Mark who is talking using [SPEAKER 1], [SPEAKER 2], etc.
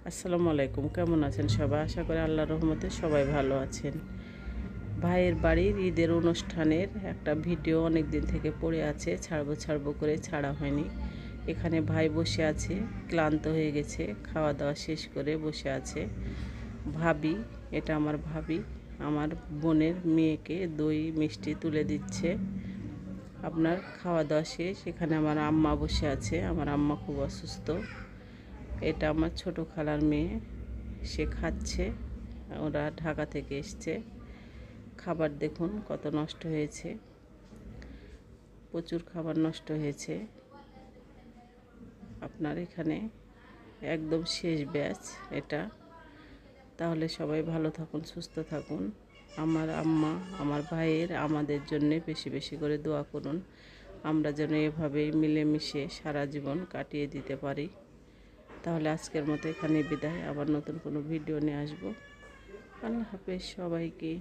[SPEAKER 1] আসসালামু আলাইকুম, কেমন আছেন সবাই? আশা করি আল্লাহর রহমতে সবাই ভালো আছেন। ভাইয়ের বাড়ির ঈদের অনুষ্ঠানের একটা ভিডিও অনেক দিন থেকে পড়ে আছে, ছাড়বো ছাড়বো করে ছাড়া হয়নি। এখানে ভাই বসে আছে, ক্লান্ত হয়ে গেছে, খাওয়া দাওয়া শেষ করে বসে আছে। ভাবি, এটা আমার ভাবি, আমার বোনের মেয়েকে দই মিষ্টি তুলে দিচ্ছে। আপনার খাওয়া দাওয়া শেষ। এখানে আমার আম্মা বসে আছে, আমার আম্মা খুব অসুস্থ। এটা আমার ছোট খালার মেয়ে, সে খাচ্ছে। ওরা ঢাকা থেকে এসছে। খাবার দেখুন কত নষ্ট হয়েছে, প্রচুর খাবার নষ্ট হয়েছে। আপনার এখানে একদম শেষ ব্যাচ এটা। তাহলে সবাই ভালো থাকুন, সুস্থ থাকুন। আমার আম্মা, আমার ভাইয়ের, আমাদের জন্যে বেশি বেশি করে দোয়া করুন। আমরা যেন এভাবেই মিলেমিশে সারা জীবন কাটিয়ে দিতে পারি। তাহলে আজকের মতো এখানে বিদায়। আবার নতুন কোনো ভিডিও নিয়ে আসবো। আল্লাহ হাফেজ সবাইকে।